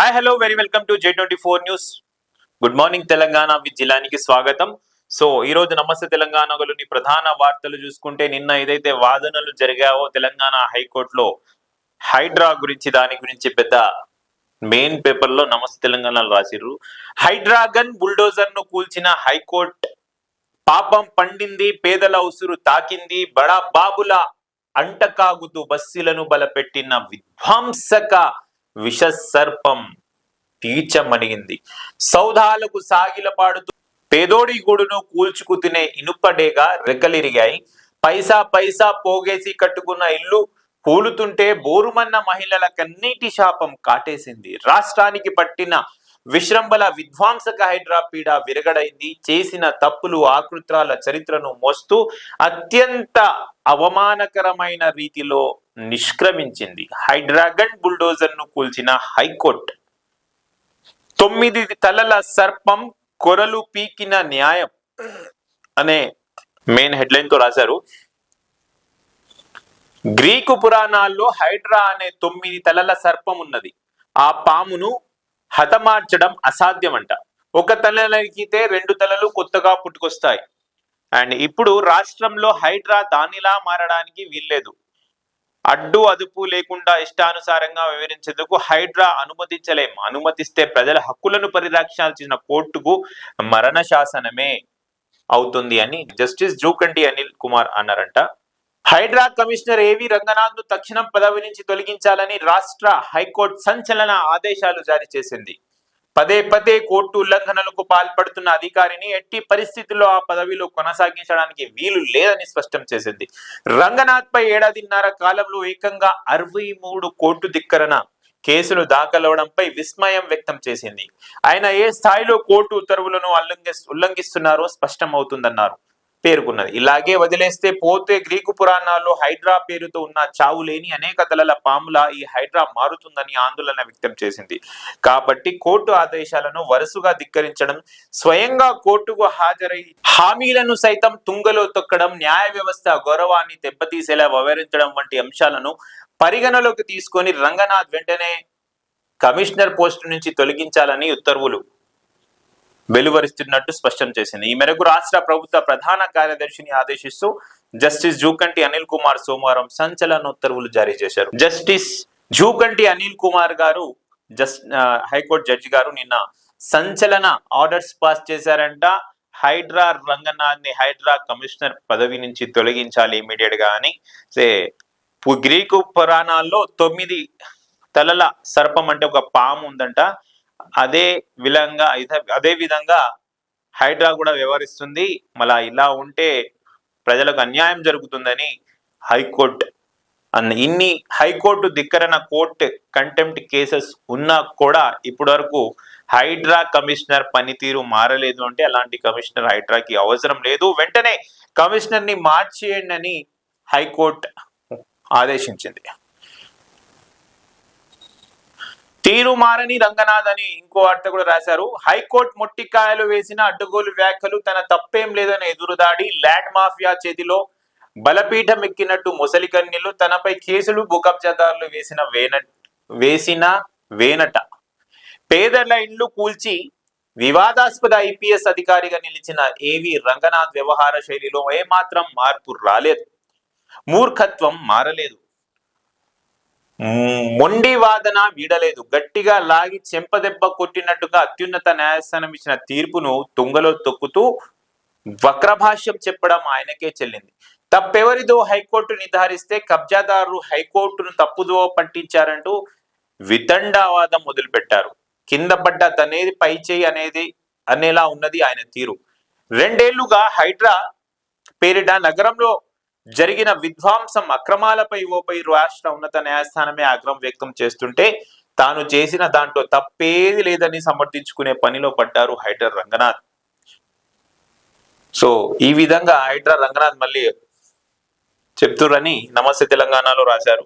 Hi hello very welcome to J24 news. Good morning Telangana with జిల్లానికి స్వాగతం. So ఈ రోజు నమస్తే తెలంగాణలోని ప్రధాన వార్తలు చూసుకుంటే నిన్న ఏదైతే వాదనలు జరిగావో తెలంగాణ హైకోర్టులో హైడ్రా గురించి దాని గురించి పెద్ద మెయిన్ పేపర్ లో నమస్తే తెలంగాణలో రాసిర్రు. హైడ్రాగన్ బుల్డోజర్ ను కూల్చిన హైకోర్టు, పాపం పండింది, పేదల ఉసురు తాకింది, బడా బాబుల అంటకాగుతూ బస్సీలను బలపెట్టిన విధ్వంసక విష సర్పం పీచమణిగింది. సౌధాలకు సాగిలపాడుతూ పేదోడి గూడును కూల్చుకు తినే ఇనుపడేగా రెక్కలిరిగాయి. పైసా పైసా పోగేసి కట్టుకున్న ఇల్లు కూలుతుంటే బోరుమన్న మహిళల కన్నీటి శాపం కాటేసింది. రాష్ట్రానికి పట్టిన విశ్రంబల విధ్వంసక హైడ్రా పీడ విరగడైంది. చేసిన తప్పులు ఆకృత్రాల చరిత్రను మోస్తూ అత్యంత అవమానకరమైన రీతిలో నిష్క్రమించింది. హైడ్రాగన్ బుల్డోజర్ ను కూల్చిన హైకోర్టు, 9 తలల సర్పం కొరలు పీకిన న్యాయం అనే మెయిన్ హెడ్లైన్ తో రాశారు. గ్రీకు పురాణాల్లో హైడ్రా అనే 9 తలల సర్పం ఉన్నది. ఆ పామును హతమార్చడం అసాధ్యమంట. ఒక తల నరికితే 2 తలలు కొత్తగా పుట్టుకొస్తాయి. అండ్ ఇప్పుడు రాష్ట్రంలో హైడ్రా దానిలా మారడానికి వీల్లేదు. అడ్డు అదుపు లేకుండా ఇష్టానుసారంగా వివరించేందుకు హైడ్రా అనుమతిస్తే ప్రజల హక్కులను పరిరక్షించాల్సిన కోర్టుకు మరణ శాసనమే అవుతుంది అని జస్టిస్ జూకంటి అనిల్ కుమార్ అన్నారంట. హైడ్రా కమిషనర్ ఏవి రంగనాథ్ ను తక్షణం పదవి నుంచి తొలగించాలని రాష్ట్ర హైకోర్టు సంచలన ఆదేశాలు జారీ చేసింది. పదే కోర్టు ఉల్లంఘనలకు పాల్పడుతున్న అధికారిని ఎట్టి పరిస్థితుల్లో ఆ పదవిలో కొనసాగించడానికి వీలు లేదని స్పష్టం చేసింది. రంగనాథ్ పై 1.5 కాలంలో ఏకంగా 63 కోర్టు ధిక్కరణ కేసులు దాఖలవడంపై విస్మయం వ్యక్తం చేసింది. ఆయన ఏ స్థాయిలో కోర్టు ఉత్తర్వులను ఉల్లంఘిస్తున్నారో స్పష్టం అవుతుందన్నారు. పేర్కొన్నది. ఇలాగే వదిలేస్తే పోతే గ్రీకు పురాణాల్లో హైడ్రా పేరుతో ఉన్న చావులేని అనేక తలల పాముల ఈ హైడ్రా మారుతుందని ఆందోళన వ్యక్తం చేసింది. కాబట్టి కోర్టు ఆదేశాలను వరుసగా ధిక్కరించడం, స్వయంగా కోర్టుకు హాజరై హామీలను సైతం తుంగలో తొక్కడం, న్యాయ వ్యవస్థ గౌరవాన్ని దెబ్బతీసేలా వ్యవహరించడం వంటి అంశాలను పరిగణలోకి తీసుకొని రంగనాథ్ వెంటనే కమిషనర్ పోస్టు నుంచి తొలగించాలని ఉత్తర్వులు వెలువరిస్తున్నట్టు స్పష్టం చేసింది. ఈ మేరకు రాష్ట్ర ప్రభుత్వ ప్రధాన కార్యదర్శిని ఆదేశిస్తూ జస్టిస్ జూకంటి అనిల్ కుమార్ సోమవారం సంచలన ఉత్తర్వులు జారీ చేశారు. జస్టిస్ జూకంటి అనిల్ కుమార్ గారు హైకోర్టు జడ్జి గారు నిన్న సంచలన ఆర్డర్స్ పాస్ చేశారంట. హైడ్రా రంగనాథ్ ని హైడ్రా కమిషనర్ పదవి నుంచి తొలగించాలి ఇమీడియట్ గా అని. గ్రీకు పురాణాల్లో 9 తలల సర్పం అంటే ఒక పాము ఉందంట. అదే విధంగా హైడ్రా కూడా వ్యవహరిస్తుంది. మళ్ళా ఇలా ఉంటే ప్రజలకు అన్యాయం జరుగుతుందని హైకోర్టు ఇన్ని హైకోర్టు ధిక్కరణ కోర్టు కంటెంప్ట్ కేసెస్ ఉన్నా కూడా ఇప్పటి వరకు హైడ్రా కమిషనర్ పనితీరు మారలేదు. అంటే అలాంటి కమిషనర్ హైడ్రాకి అవసరం లేదు, వెంటనే కమిషనర్ ని మార్చేయండి అని హైకోర్టు ఆదేశించింది. తీరు మారని రంగనాథ్ అని ఇంకో వార్త కూడా రాశారు. హైకోర్టు మొట్టికాయలు వేసిన అడ్డగోలు వ్యాఖ్యలు, తన తప్పేం లేదని ఎదురుదాడి, ల్యాండ్ మాఫియా చేతిలో బలపీఠం ఎక్కినట్టు మొసలి కన్నీళ్లు, తనపై కేసులు, భూకబ్జాదారులు వేసిన వేనట, పేదల ఇండ్లు కూల్చి వివాదాస్పద ఐపీఎస్ అధికారిగా నిలిచిన ఏవి రంగనాథ్ వ్యవహార శైలిలో ఏమాత్రం మార్పు రాలేదు, మూర్ఖత్వం మారలేదు, మొండి వాదన వీడలేదు, గట్టిగా లాగి చెంపదెబ్బ కొట్టినట్టుగా అత్యున్నత న్యాయస్థానం ఇచ్చిన తీర్పును తుంగలో తొక్కుతూ వక్రభాష్యం చెప్పడం ఆయనకే చెల్లింది. తప్పెవరిదో హైకోర్టు నిర్ధారిస్తే కబ్జాదారులు హైకోర్టును తప్పుదో పట్టించారంటూ వితండవాదం మొదలుపెట్టారు. కింద పడ్డ తనేది పై చేయి అనేలా ఉన్నది ఆయన తీరు. 2 ఏళ్లుగా హైడ్రా పేరిట నగరంలో జరిగిన విధ్వంసం, అక్రమాలపై రాష్ట్ర ఉన్నత న్యాయస్థానమే ఆగ్రహం వ్యక్తం చేస్తుంటే తాను చేసిన దాంట్లో తప్పేది లేదని సమర్థించుకునే పనిలో పడ్డారు హైడ్రా రంగనాథ్. సో ఈ విధంగా హైడ్రా రంగనాథ్ మళ్ళీ చెప్తురని నమస్తే తెలంగాణలో రాశారు.